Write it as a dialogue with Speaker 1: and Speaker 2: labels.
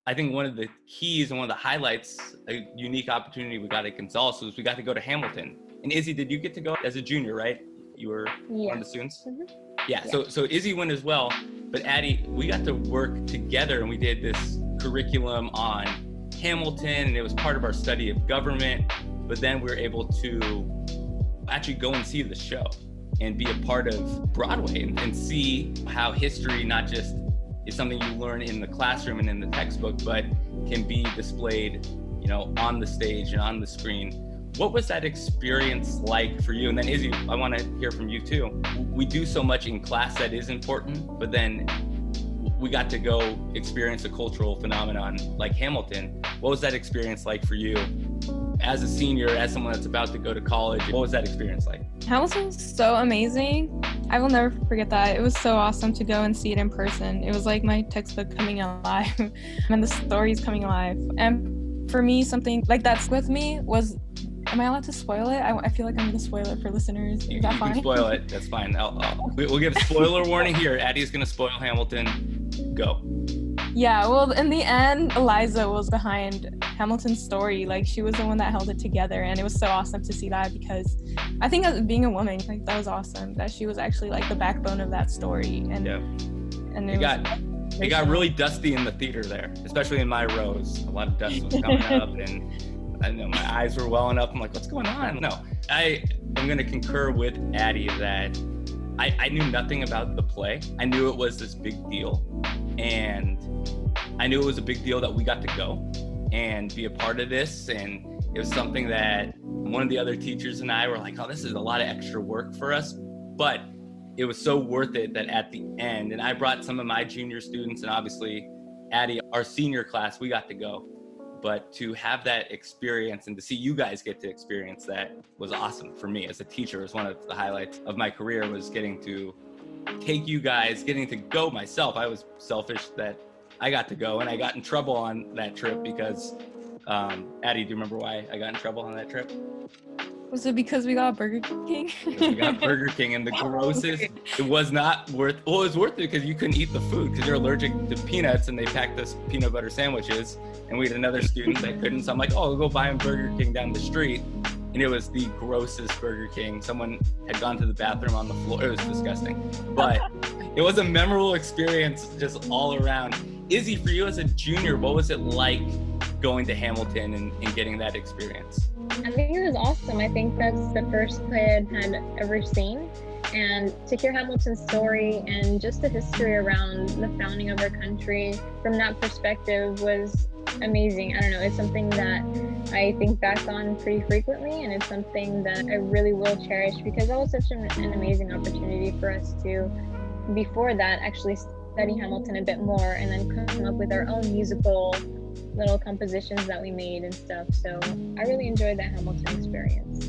Speaker 1: I think one of the keys and one of the highlights, a unique opportunity we got at Gonzales was we got to go to Hamilton. And Izzy, did you get to go as a junior, right? You were one of the students?
Speaker 2: Mm-hmm.
Speaker 1: Yeah, so Izzy went as well, but Addie, we got to work together and we did this curriculum on Hamilton, and it was part of our study of government, but then we were able to actually go and see the show and be a part of Broadway and see how history not just is something you learn in the classroom and in the textbook, but can be displayed, on the stage and on the screen. What was that experience like for you? And then Izzy, I want to hear from you too. We do so much in class that is important, but then we got to go experience a cultural phenomenon like Hamilton. What was that experience like for you as a senior, as someone that's about to go to college? What was that experience like?
Speaker 2: Hamilton was so amazing. I will never forget that. It was so awesome to go and see it in person. It was like my textbook coming alive and the stories coming alive. And for me, something like that's with me was, am I allowed to spoil it? I feel like I'm going to spoil it for listeners. Is that fine?
Speaker 1: You can spoil it. That's fine. We'll give spoiler warning here. Addie's going to spoil Hamilton. Go.
Speaker 2: Yeah, well, in the end, Eliza was behind Hamilton's story. Like, she was the one that held it together, and it was so awesome to see that because I think as being a woman, like, that was awesome that she was actually like the backbone of that story. And
Speaker 1: yeah.
Speaker 2: And
Speaker 1: it got really dusty in the theater there, especially in my rows. A lot of dust was coming up, and I know my eyes were welling up. I'm like, what's going on? No, I am going to concur with Addie that I knew nothing about the play. I knew it was this big deal, and I knew it was a big deal that we got to go and be a part of this. And it was something that one of the other teachers and I were like, oh, this is a lot of extra work for us, but it was so worth it that at the end, and I brought some of my junior students, and obviously Addie, our senior class, we got to go. But to have that experience and to see you guys get to experience that was awesome for me as a teacher. It was one of the highlights of my career, was getting to take you guys, getting to go myself. I was selfish that I got to go, and I got in trouble on that trip because, Addie, do you remember why I got in trouble on that trip?
Speaker 2: Was it because we got Burger King?
Speaker 1: We got Burger King, and the grossest, it was not worth, well, it was worth it because you couldn't eat the food because you're allergic to peanuts, and they packed us peanut butter sandwiches, and we had another student that couldn't, so I'm like, oh, we'll go buy him Burger King down the street, and it was the grossest Burger King. Someone had gone to the bathroom on the floor. It was disgusting, but it was a memorable experience just all around. Izzy, for you as a junior, what was it like going to Hamilton and getting that experience?
Speaker 3: I think it was awesome. I think that's the first play I had ever seen. And to hear Hamilton's story and just the history around the founding of our country from that perspective was amazing. I don't know, it's something that I think back on pretty frequently, and it's something that I really will cherish because that was such an amazing opportunity for us to, before that, actually study Hamilton a bit more and then come up with our own musical little compositions that we made and stuff. So I really enjoyed that Hamilton experience.